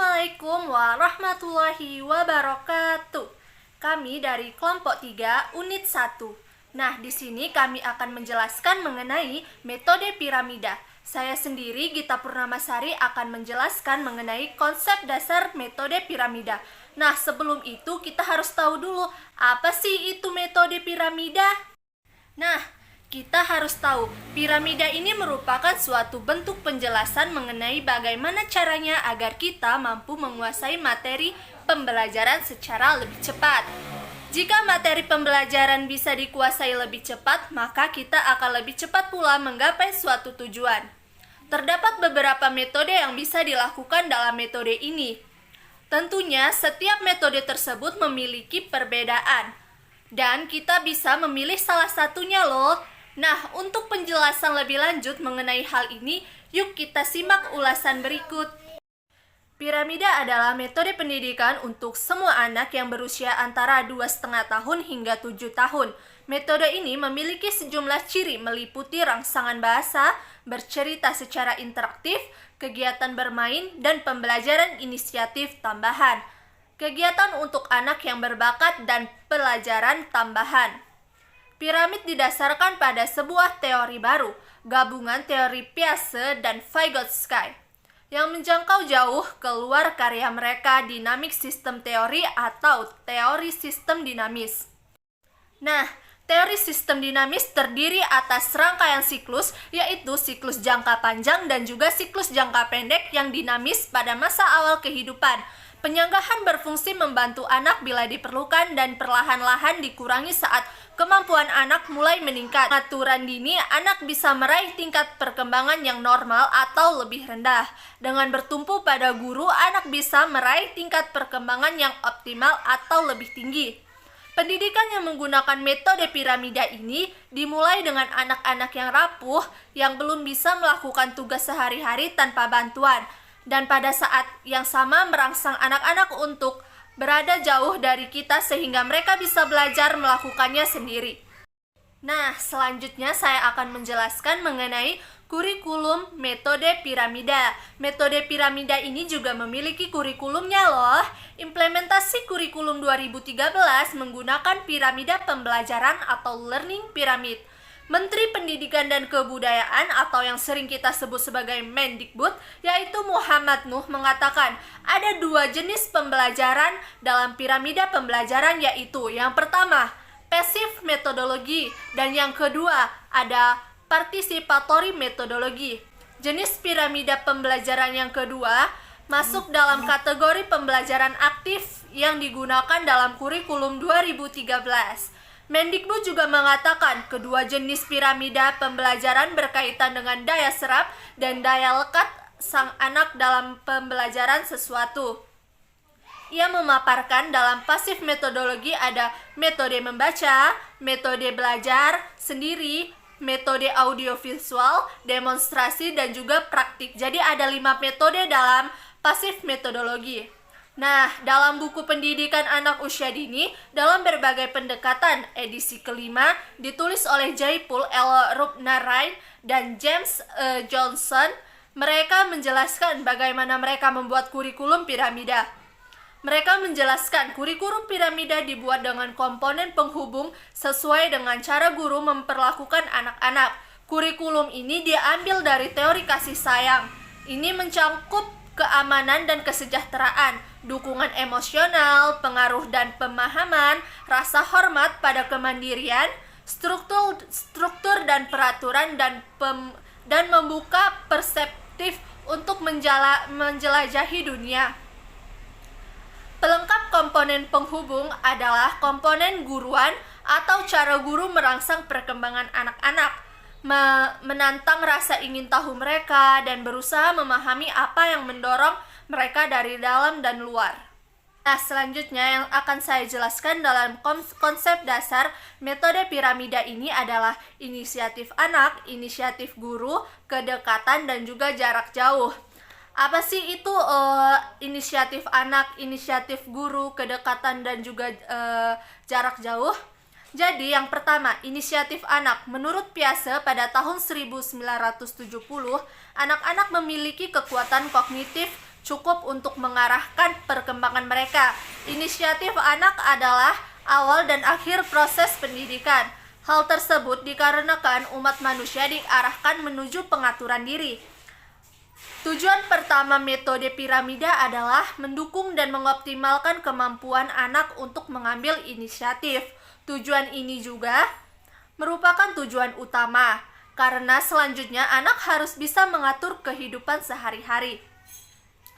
Assalamualaikum warahmatullahi wabarakatuh. Kami dari kelompok 3 unit 1. Nah, di sini kami akan menjelaskan mengenai metode piramida. Saya sendiri, Gita Purnamasari, akan menjelaskan mengenai konsep dasar metode piramida. Nah, sebelum itu kita harus tahu dulu apa sih itu metode piramida. Nah, kita harus tahu, piramida ini merupakan suatu bentuk penjelasan mengenai bagaimana caranya agar kita mampu menguasai materi pembelajaran secara lebih cepat. Jika materi pembelajaran bisa dikuasai lebih cepat, maka kita akan lebih cepat pula menggapai suatu tujuan. Terdapat beberapa metode yang bisa dilakukan dalam metode ini. Tentunya, setiap metode tersebut memiliki perbedaan, dan kita bisa memilih salah satunya loh. Nah, untuk penjelasan lebih lanjut mengenai hal ini, yuk kita simak ulasan berikut. Piramida adalah metode pendidikan untuk semua anak yang berusia antara 2,5 tahun hingga 7 tahun. Metode ini memiliki sejumlah ciri meliputi rangsangan bahasa, bercerita secara interaktif, kegiatan bermain, dan pembelajaran inisiatif tambahan. Kegiatan untuk anak yang berbakat dan pelajaran tambahan. Piramid didasarkan pada sebuah teori baru, gabungan teori Piaget dan Vygotsky, yang menjangkau jauh keluar karya mereka dinamik sistem teori atau teori sistem dinamis. Nah, teori sistem dinamis terdiri atas rangkaian siklus, yaitu siklus jangka panjang dan juga siklus jangka pendek yang dinamis pada masa awal kehidupan. Penyanggahan berfungsi membantu anak bila diperlukan dan perlahan-lahan dikurangi saat kemampuan anak mulai meningkat. Aturan dini, anak bisa meraih tingkat perkembangan yang normal atau lebih rendah. Dengan bertumpu pada guru, anak bisa meraih tingkat perkembangan yang optimal atau lebih tinggi. Pendidikan yang menggunakan metode piramida ini dimulai dengan anak-anak yang rapuh yang belum bisa melakukan tugas sehari-hari tanpa bantuan, dan pada saat yang sama merangsang anak-anak untuk berada jauh dari kita sehingga mereka bisa belajar melakukannya sendiri. Nah, selanjutnya saya akan menjelaskan mengenai kurikulum metode piramida. Metode piramida ini juga memiliki kurikulumnya loh. Implementasi kurikulum 2013 menggunakan piramida pembelajaran atau learning pyramid. Menteri Pendidikan dan Kebudayaan atau yang sering kita sebut sebagai Mendikbud, yaitu Muhammad Nuh, mengatakan ada 2 jenis pembelajaran dalam piramida pembelajaran, yaitu yang pertama, passive metodologi, dan yang kedua ada participatory metodologi. Jenis piramida pembelajaran yang kedua masuk dalam kategori pembelajaran aktif yang digunakan dalam kurikulum 2013. Mendikbud juga mengatakan kedua jenis piramida pembelajaran berkaitan dengan daya serap dan daya lekat sang anak dalam pembelajaran sesuatu. Ia memaparkan dalam pasif metodologi ada metode membaca, metode belajar sendiri, metode audiovisual, demonstrasi, dan juga praktik. Jadi ada 5 metode dalam pasif metodologi. Nah, dalam buku pendidikan anak usia dini, dalam berbagai pendekatan edisi kelima, ditulis oleh Jaipul L. Rupnarain dan James Johnson, mereka menjelaskan bagaimana mereka membuat kurikulum piramida. Mereka menjelaskan kurikulum piramida dibuat dengan komponen penghubung sesuai dengan cara guru memperlakukan anak-anak. Kurikulum ini diambil dari teori kasih sayang. Ini mencakup keamanan dan kesejahteraan, dukungan emosional, pengaruh dan pemahaman, rasa hormat pada kemandirian, struktur dan peraturan, dan membuka perspektif untuk menjelajahi dunia. Pelengkap komponen penghubung adalah komponen guruan atau cara guru merangsang perkembangan anak-anak, menantang rasa ingin tahu mereka, dan berusaha memahami apa yang mendorong mereka dari dalam dan luar. Nah, selanjutnya yang akan saya jelaskan dalam konsep dasar metode piramida ini adalah inisiatif anak, inisiatif guru, kedekatan, dan juga jarak jauh. Apa sih itu inisiatif anak, inisiatif guru, kedekatan, dan juga jarak jauh? Jadi yang pertama, inisiatif anak. Menurut Piaget pada tahun 1970, anak-anak memiliki kekuatan kognitif cukup untuk mengarahkan perkembangan mereka. Inisiatif anak adalah awal dan akhir proses pendidikan. Hal tersebut dikarenakan umat manusia diarahkan menuju pengaturan diri. Tujuan pertama metode piramida adalah mendukung dan mengoptimalkan kemampuan anak untuk mengambil inisiatif. Tujuan ini juga merupakan tujuan utama, karena selanjutnya anak harus bisa mengatur kehidupan sehari-hari.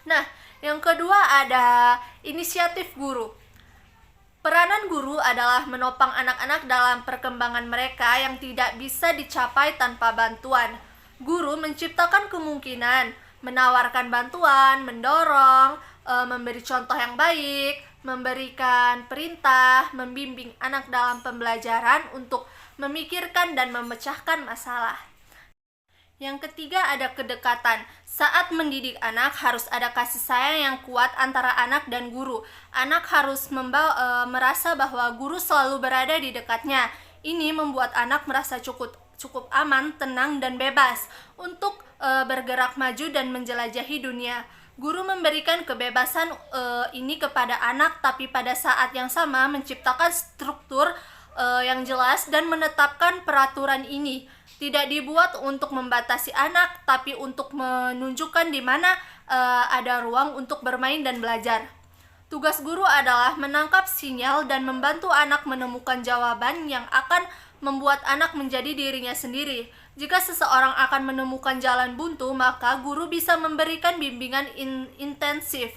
Nah, yang kedua ada inisiatif guru. Peranan guru adalah menopang anak-anak dalam perkembangan mereka yang tidak bisa dicapai tanpa bantuan. Guru menciptakan kemungkinan, menawarkan bantuan, mendorong, memberi contoh yang baik, memberikan perintah, membimbing anak dalam pembelajaran untuk memikirkan dan memecahkan masalah. Yang ketiga ada kedekatan. Saat mendidik anak harus ada kasih sayang yang kuat antara anak dan guru. Anak harus merasa bahwa guru selalu berada di dekatnya. Ini membuat anak merasa cukup aman, tenang, dan bebas untuk bergerak maju dan menjelajahi dunia. Guru memberikan kebebasan ini kepada anak, tapi pada saat yang sama menciptakan struktur yang jelas dan menetapkan peraturan ini. Tidak dibuat untuk membatasi anak, tapi untuk menunjukkan di mana ada ruang untuk bermain dan belajar. Tugas guru adalah menangkap sinyal dan membantu anak menemukan jawaban yang akan membuat anak menjadi dirinya sendiri. Jika seseorang akan menemukan jalan buntu, maka guru bisa memberikan bimbingan intensif.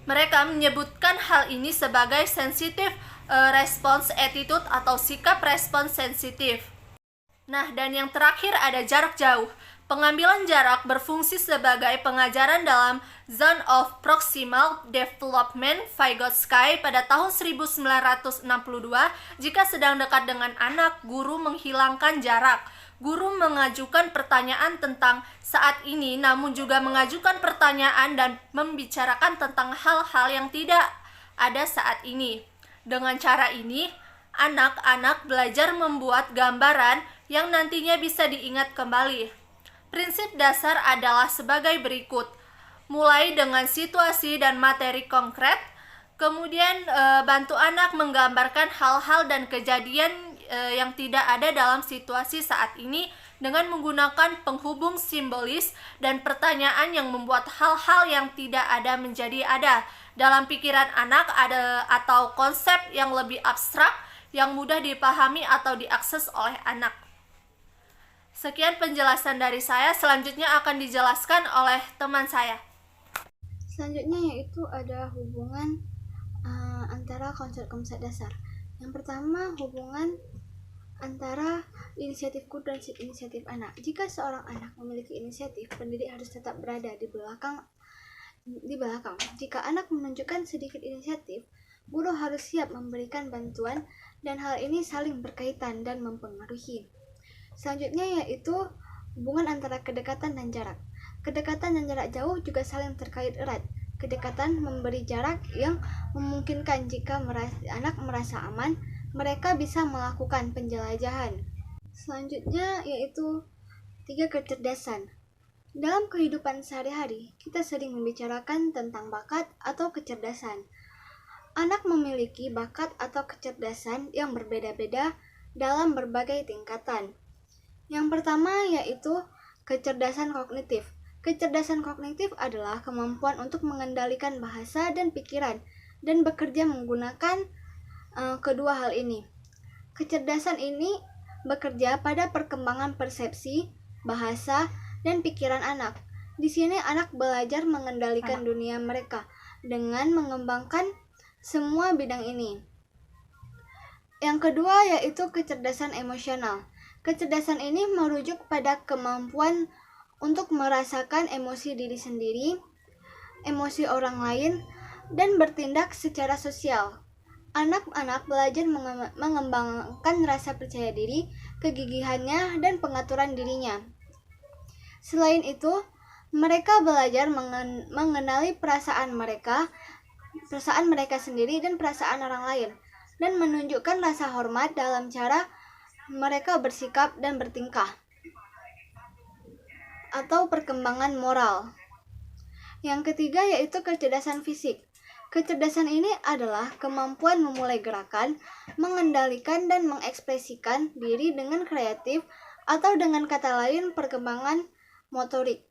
Mereka menyebutkan hal ini sebagai sensitive response attitude atau sikap respons sensitif. Nah, dan yang terakhir ada jarak jauh. Pengambilan jarak berfungsi sebagai pengajaran dalam Zone of Proximal Development Vygotsky pada tahun 1962. Jika sedang dekat dengan anak, guru menghilangkan jarak. Guru mengajukan pertanyaan tentang saat ini, namun juga mengajukan pertanyaan dan membicarakan tentang hal-hal yang tidak ada saat ini. Dengan cara ini, anak-anak belajar membuat gambaran yang nantinya bisa diingat kembali. Prinsip dasar adalah sebagai berikut. Mulai dengan situasi dan materi konkret, kemudian bantu anak menggambarkan hal-hal dan kejadian yang tidak ada dalam situasi saat ini dengan menggunakan penghubung simbolis dan pertanyaan yang membuat hal-hal yang tidak ada menjadi ada. Dalam pikiran anak ada atau konsep yang lebih abstrak yang mudah dipahami atau diakses oleh anak. Sekian penjelasan dari saya, selanjutnya akan dijelaskan oleh teman saya. Selanjutnya yaitu ada hubungan antara konsep-konsep dasar. Yang pertama, hubungan antara inisiatif guru dan inisiatif anak. Jika seorang anak memiliki inisiatif, pendidik harus tetap berada di belakang. Jika anak menunjukkan sedikit inisiatif, guru harus siap memberikan bantuan, dan hal ini saling berkaitan dan mempengaruhi. Selanjutnya yaitu hubungan antara kedekatan dan jarak. Kedekatan dan jarak jauh juga saling terkait erat. Kedekatan memberi jarak yang memungkinkan jika anak merasa aman, mereka bisa melakukan penjelajahan. Selanjutnya yaitu 3 kecerdasan. Dalam kehidupan sehari-hari, kita sering membicarakan tentang bakat atau kecerdasan. Anak memiliki bakat atau kecerdasan yang berbeda-beda dalam berbagai tingkatan. Yang pertama yaitu kecerdasan kognitif. Kecerdasan kognitif adalah kemampuan untuk mengendalikan bahasa dan pikiran dan bekerja menggunakan kedua hal ini. Kecerdasan ini bekerja pada perkembangan persepsi, bahasa, dan pikiran anak. Di sini anak belajar mengendalikan dunia mereka dengan mengembangkan semua bidang ini. Yang kedua yaitu kecerdasan emosional. Kecerdasan ini merujuk pada kemampuan untuk merasakan emosi diri sendiri, emosi orang lain, dan bertindak secara sosial. Anak-anak belajar mengembangkan rasa percaya diri, kegigihannya, dan pengaturan dirinya. Selain itu, mereka belajar mengenali perasaan mereka sendiri dan perasaan orang lain, dan menunjukkan rasa hormat dalam cara mereka bersikap dan bertingkah. atau perkembangan moral. Yang ketiga yaitu kecerdasan fisik. Kecerdasan ini adalah kemampuan memulai gerakan, mengendalikan dan mengekspresikan diri dengan kreatif atau dengan kata lain perkembangan motorik.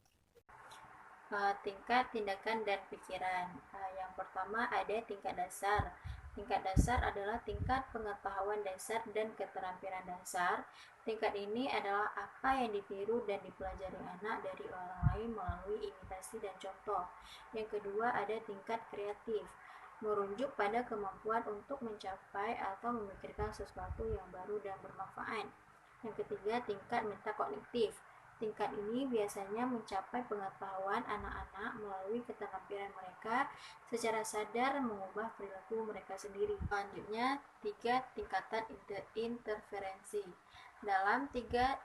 Tingkat tindakan dan pikiran. Yang pertama ada tingkat dasar. Tingkat dasar adalah tingkat pengetahuan dasar dan keterampilan dasar. Tingkat ini adalah apa yang ditiru dan dipelajari anak dari orang lain melalui imitasi dan contoh. Yang kedua ada tingkat kreatif, merujuk pada kemampuan untuk mencapai atau memikirkan sesuatu yang baru dan bermanfaat. Yang ketiga tingkat metakognitif. Tingkat ini biasanya mencapai pengetahuan anak-anak melalui keterampilan mereka secara sadar mengubah perilaku mereka sendiri. Selanjutnya, tiga tingkatan interferensi. Dalam tiga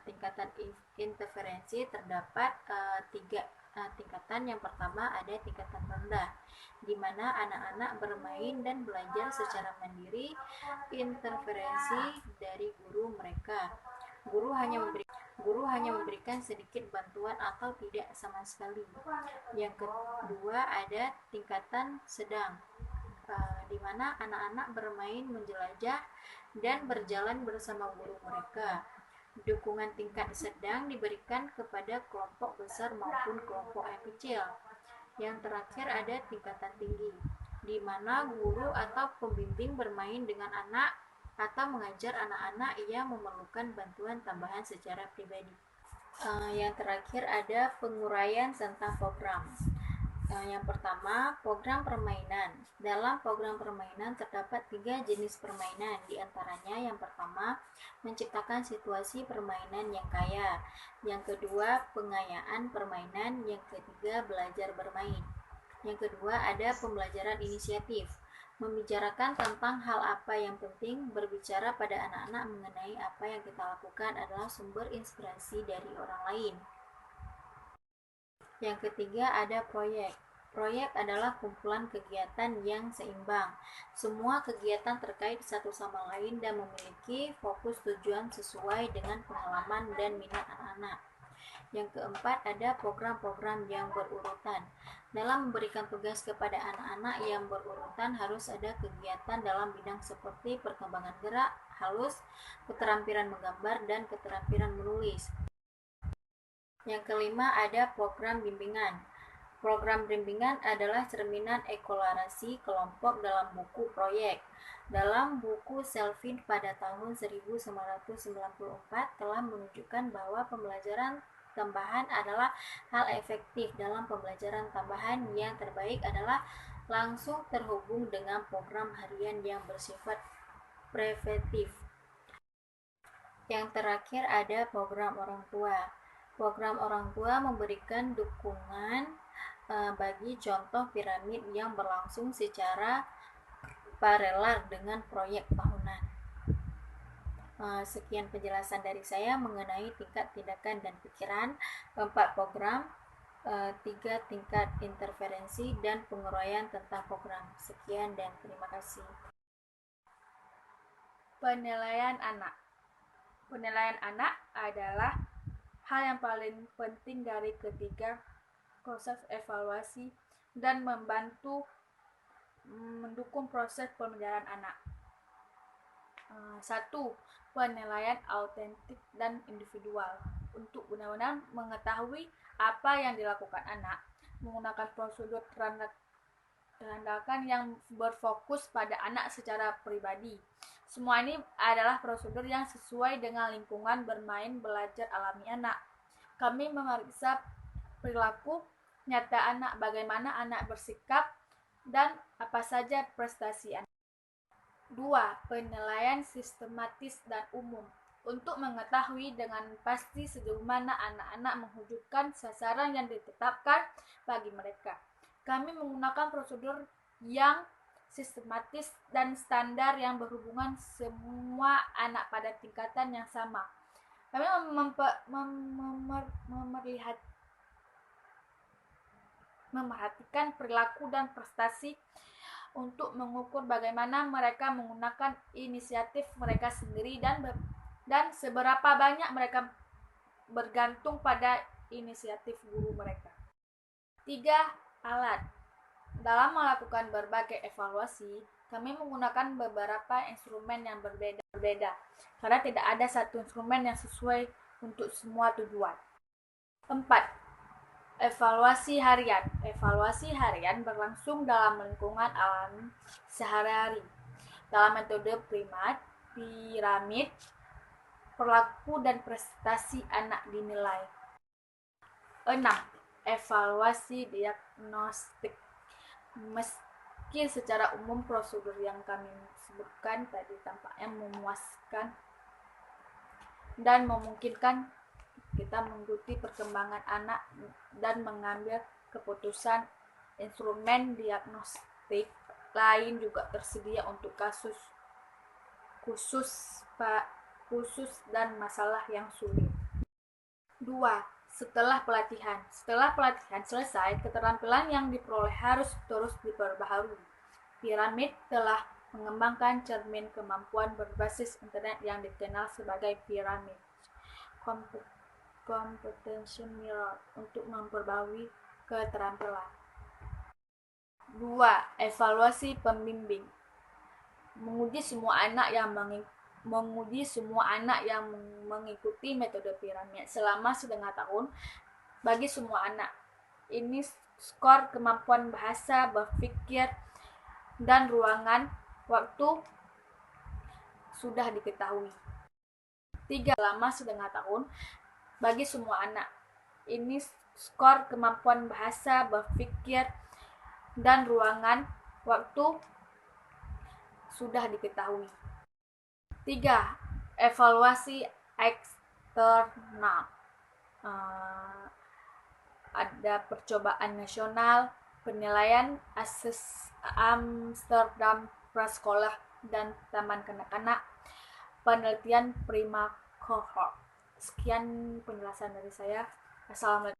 tingkatan interferensi terdapat tiga tingkatan. Yang pertama ada tingkatan rendah, di mana anak-anak bermain dan belajar secara mandiri interferensi dari guru mereka. Guru hanya memberikan sedikit bantuan atau tidak sama sekali. Yang kedua ada tingkatan sedang, di mana anak-anak bermain, menjelajah, dan berjalan bersama guru mereka. Dukungan tingkat sedang diberikan kepada kelompok besar maupun kelompok yang kecil. Yang terakhir ada tingkatan tinggi, di mana guru atau pembimbing bermain dengan anak atau mengajar anak-anak yang memerlukan bantuan tambahan secara pribadi. Yang terakhir ada penguraian tentang program. Yang pertama, program permainan. Dalam program permainan terdapat 3 jenis permainan. Di antaranya yang pertama, menciptakan situasi permainan yang kaya. Yang kedua, pengayaan permainan. Yang ketiga, belajar bermain. Yang kedua, ada pembelajaran inisiatif, membicarakan tentang hal apa yang penting. Berbicara pada anak-anak mengenai apa yang kita lakukan adalah sumber inspirasi dari orang lain. Yang ketiga ada proyek. Proyek adalah kumpulan kegiatan yang seimbang. Semua kegiatan terkait satu sama lain dan memiliki fokus tujuan sesuai dengan pengalaman dan minat anak-anak. Yang keempat ada program-program yang berurutan. Dalam memberikan tugas kepada anak-anak yang berurutan harus ada kegiatan dalam bidang seperti perkembangan gerak, halus, keterampilan menggambar, dan keterampilan menulis. Yang kelima ada program bimbingan. Program bimbingan adalah cerminan ekselerasi kelompok dalam buku proyek. Dalam buku Selvin pada tahun 1994 telah menunjukkan bahwa pembelajaran tambahan adalah hal efektif. Dalam pembelajaran tambahan yang terbaik adalah langsung terhubung dengan program harian yang bersifat preventif. Yang terakhir ada program orang tua. Program orang tua memberikan dukungan bagi contoh piramid yang berlangsung secara paralel dengan proyek tahunan. Sekian penjelasan dari saya mengenai tingkat tindakan dan pikiran, 4 program, 3 tingkat interferensi, dan penguraian tentang program. Sekian dan terima kasih. Penilaian anak. Penilaian anak adalah hal yang paling penting dari ketiga proses evaluasi dan membantu mendukung proses pembelajaran anak. 1. Penilaian autentik dan individual. Untuk benar-benar mengetahui apa yang dilakukan anak, menggunakan prosedur terandalkan yang berfokus pada anak secara pribadi. Semua ini adalah prosedur yang sesuai dengan lingkungan bermain belajar alami anak. Kami memeriksa perilaku nyata anak, bagaimana anak bersikap, dan apa saja prestasi anak. 2. Penilaian sistematis dan umum. Untuk mengetahui dengan pasti sejauh mana anak-anak menghujudkan sasaran yang ditetapkan bagi mereka, kami menggunakan prosedur yang sistematis dan standar yang berhubungan semua anak pada tingkatan yang sama. Kami memerhatikan perilaku dan prestasi untuk mengukur bagaimana mereka menggunakan inisiatif mereka sendiri dan seberapa banyak mereka bergantung pada inisiatif guru mereka. 3. Alat. Dalam melakukan berbagai evaluasi, kami menggunakan beberapa instrumen yang berbeda karena tidak ada satu instrumen yang sesuai untuk semua tujuan. 4. Evaluasi harian. Evaluasi harian berlangsung dalam lingkungan alami sehari-hari. Dalam metode piramid, perilaku dan prestasi anak dinilai. 6. Evaluasi diagnostik. Meski secara umum prosedur yang kami sebutkan tadi tampaknya memuaskan dan memungkinkan kita mengikuti perkembangan anak dan mengambil keputusan, instrumen diagnostik lain juga tersedia untuk kasus khusus dan masalah yang sulit. 2. Setelah pelatihan selesai, keterampilan yang diperoleh harus terus diperbaharui. Piramid telah mengembangkan cermin kemampuan berbasis internet yang dikenal sebagai piramid competency mirror untuk memperbaharui keterampilan. 2. Evaluasi pembimbing. Menguji semua anak yang mengikuti metode piramid selama setengah tahun bagi semua anak. Ini skor kemampuan bahasa, berpikir, dan ruangan waktu sudah diketahui. 3. Selama setengah tahun bagi semua anak. Ini skor kemampuan bahasa, berpikir, dan ruangan waktu sudah diketahui. 3. Evaluasi eksternal. Ada percobaan nasional, penilaian Amsterdam prasekolah dan taman kanak-kanak, penelitian prima cohort. Sekian penjelasan dari saya. Assalamualaikum.